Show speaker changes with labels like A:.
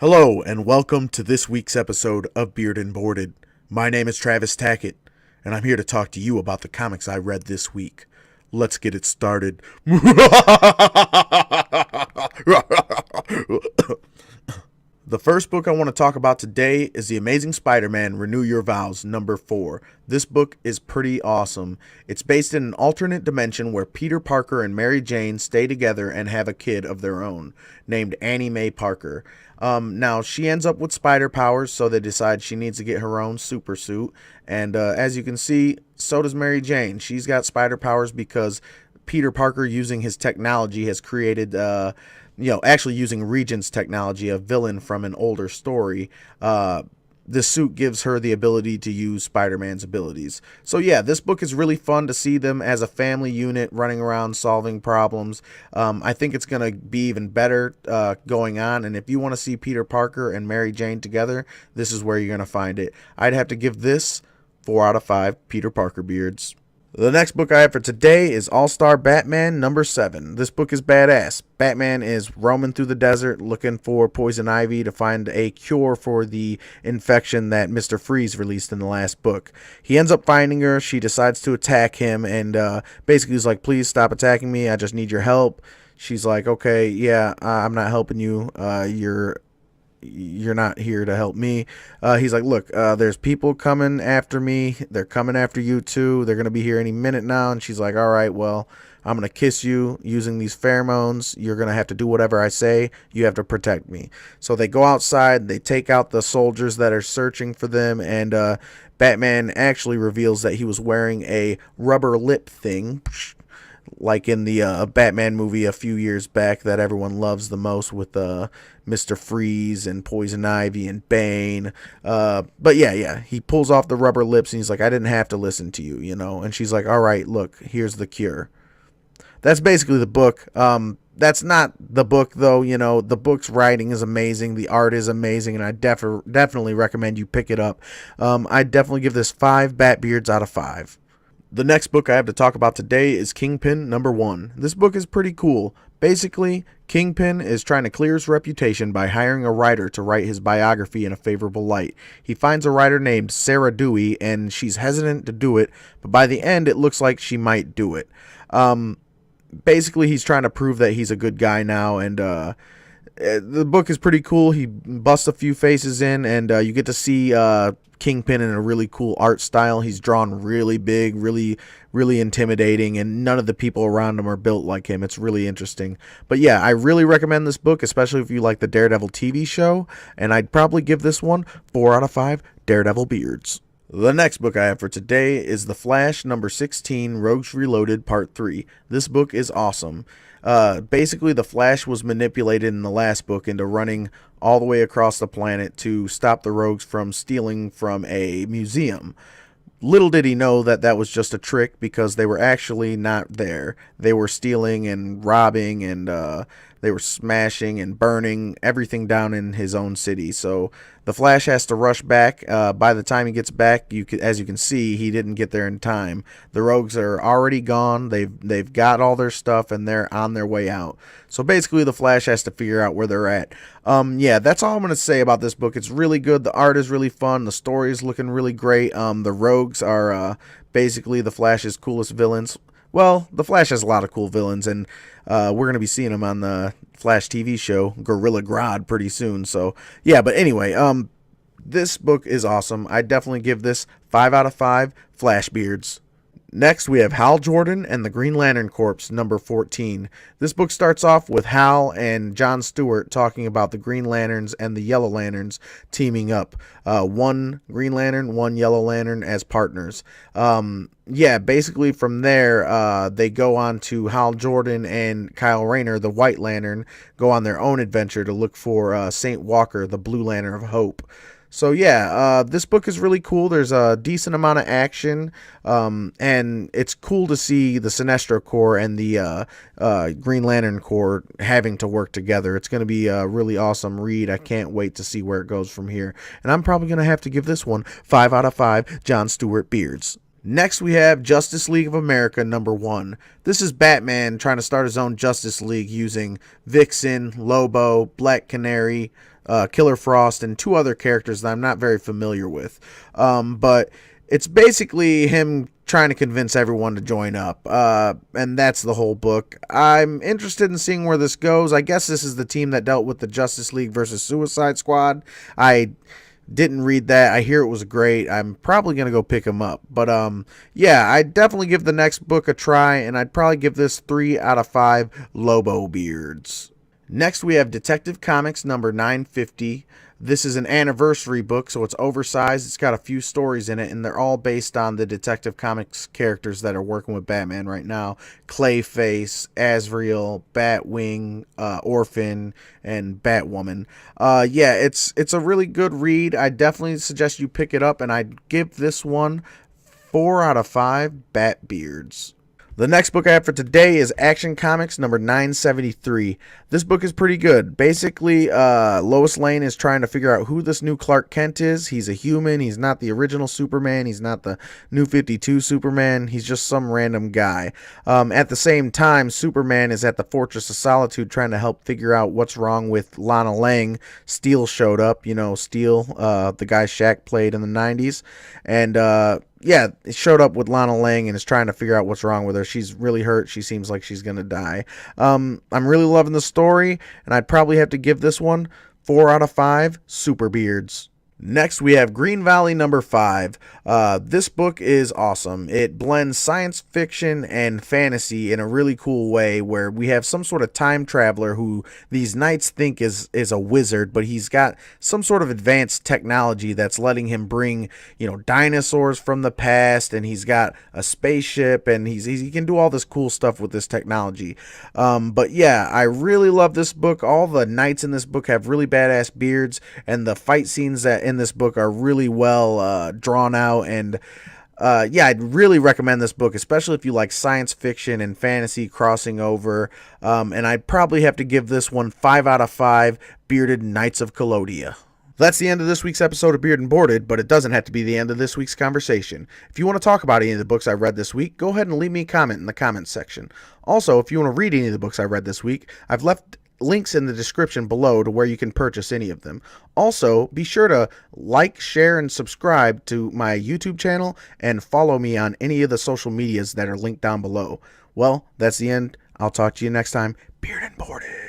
A: Hello, and welcome to this week's episode of Beard and Boarded. My name is Travis Tackett, and I'm here to talk to you about the comics I read this week. Let's get it started. The first book I want to talk about today is The Amazing Spider-Man Renew Your Vows, number 4. This book is pretty awesome. It's based in an alternate dimension where Peter Parker and Mary Jane stay together and have a kid of their own, named Annie Mae Parker. Now, she ends up with spider powers, so they decide she needs to get her own super suit. And as you can see, so does Mary Jane. She's got spider powers because Peter Parker, using his technology, has created... actually using Regent's technology, a villain from an older story, this suit gives her the ability to use Spider-Man's abilities. So yeah, this book is really fun to see them as a family unit running around solving problems. I think it's going to be even better going on, and if you want to see Peter Parker and Mary Jane together, this is where you're going to find it. I'd have to give this 4 out of 5 Peter Parker beards. The next book I have for today is All-Star Batman number 7. This book is badass. Batman is roaming through the desert looking for Poison Ivy to find a cure for the infection that Mr. Freeze released in the last book. He ends up finding her. She decides to attack him and basically is like, please stop attacking me. I just need your help. She's like, okay, yeah, I'm not helping you. You're not here to help me. He's like, look, there's people coming after me. They're coming after you too. They're going to be here any minute now. And she's like, all right, well, I'm going to kiss you using these pheromones. You're going to have to do whatever I say. You have to protect me. So they go outside. They take out the soldiers that are searching for them. And Batman actually reveals that he was wearing a rubber lip thing, like in the Batman movie a few years back that everyone loves the most with Mr. Freeze and Poison Ivy and Bane. But yeah, he pulls off the rubber lips and he's like, I didn't have to listen to you, And she's like, all right, look, here's the cure. That's basically the book. That's not the book, though. The book's writing is amazing. The art is amazing, and I definitely recommend you pick it up. I definitely give this 5 Batbeards out of 5. The next book I have to talk about today is Kingpin number 1. This book is pretty cool. Basically, Kingpin is trying to clear his reputation by hiring a writer to write his biography in a favorable light. He finds a writer named Sarah Dewey, and she's hesitant to do it, but by the end, it looks like she might do it. Basically, he's trying to prove that he's a good guy now, and the book is pretty cool. He busts a few faces in, and you get to see Kingpin in a really cool art style. He's drawn really big, really intimidating, and none of the people around him are built like him. It's really interesting. But yeah, I really recommend this book, especially if you like the Daredevil TV show, and I'd probably give this one 4 out of 5 Daredevil beards. The next book I have for today is The Flash number 16, Rogues Reloaded Part 3. This book is awesome. Basically, the Flash was manipulated in the last book into running all the way across the planet to stop the Rogues from stealing from a museum. Little did he know that that was just a trick, because they were actually not there. They were stealing and robbing, and they were smashing and burning everything down in his own city. So the Flash has to rush back. By the time he gets back, as you can see, he didn't get there in time. The Rogues are already gone. They've got all their stuff, and they're on their way out. So basically, the Flash has to figure out where they're at. Yeah, that's all I'm going to say about this book. It's really good. The art is really fun. The story is looking really great. The Rogues are basically the Flash's coolest villains. Well, the Flash has a lot of cool villains, and we're going to be seeing them on the Flash TV show, Gorilla Grodd, pretty soon. So, yeah, but anyway, this book is awesome. I definitely give this 5 out of 5 Flash beards. Next, we have Hal Jordan and the Green Lantern Corps, number 14. This book starts off with Hal and John Stewart talking about the Green Lanterns and the Yellow Lanterns teaming up. One Green Lantern, one Yellow Lantern as partners. Yeah, basically from there, they go on to Hal Jordan and Kyle Rayner, the White Lantern, go on their own adventure to look for St. Walker, the Blue Lantern of Hope. So yeah, this book is really cool. There's a decent amount of action, and it's cool to see the Sinestro Corps and the Green Lantern Corps having to work together. It's going to be a really awesome read. I can't wait to see where it goes from here. And I'm probably going to have to give this one 5 out of 5 John Stewart beards. Next, we have Justice League of America number 1. This is Batman trying to start his own Justice League using Vixen, Lobo, Black Canary, Killer Frost, and 2 other characters that I'm not very familiar with. But it's basically him trying to convince everyone to join up, and that's the whole book. I'm interested in seeing where this goes. I guess this is the team that dealt with the Justice League versus Suicide Squad. I didn't read that. I hear it was great. I'm probably going to go pick them up. But yeah, I'd definitely give the next book a try, and I'd probably give this 3 out of 5 Lobo Beards. Next, we have Detective Comics number 950. This is an anniversary book, so it's oversized. It's got a few stories in it, and they're all based on the Detective Comics characters that are working with Batman right now. Clayface, Azrael, Batwing, Orphan, and Batwoman. Yeah, it's a really good read. I definitely suggest you pick it up, and I'd give this one 4 out of 5 Batbeards. The next book I have for today is Action Comics number 973. This book is pretty good. Basically, Lois Lane is trying to figure out who this new Clark Kent is. He's a human. He's not the original Superman. He's not the New 52 Superman. He's just some random guy. At the same time, Superman is at the Fortress of Solitude trying to help figure out what's wrong with Lana Lang. Steel showed up. You know, Steel, the guy Shaq played in the 90s. And, yeah, it showed up with Lana Lang and is trying to figure out what's wrong with her. She's really hurt. She seems like she's going to die. I'm really loving the story, and I'd probably have to give this one 4 out of 5 Super Beards. Next, we have Green Valley number 5. This book is awesome. It blends science fiction and fantasy in a really cool way, where we have some sort of time traveler who these knights think is a wizard, but he's got some sort of advanced technology that's letting him bring, you know, dinosaurs from the past, and he's got a spaceship, and he can do all this cool stuff with this technology. But yeah, I really love this book. All the knights in this book have really badass beards, and the fight scenes that in this book are really well drawn out, and yeah, I'd really recommend this book, especially if you like science fiction and fantasy crossing over, and I'd probably have to give this one 5 out of 5 Bearded Knights of Colodia. That's the end of this week's episode of Beard and Boarded, but it doesn't have to be the end of this week's conversation. If you want to talk about any of the books I read this week, go ahead and leave me a comment in the comments section. Also, if you want to read any of the books I read this week, I've left links in the description below to where you can purchase any of them. Also, be sure to like, share, and subscribe to my YouTube channel and follow me on any of the social medias that are linked down below. Well, that's the end. I'll talk to you next time. Beard and Boarded.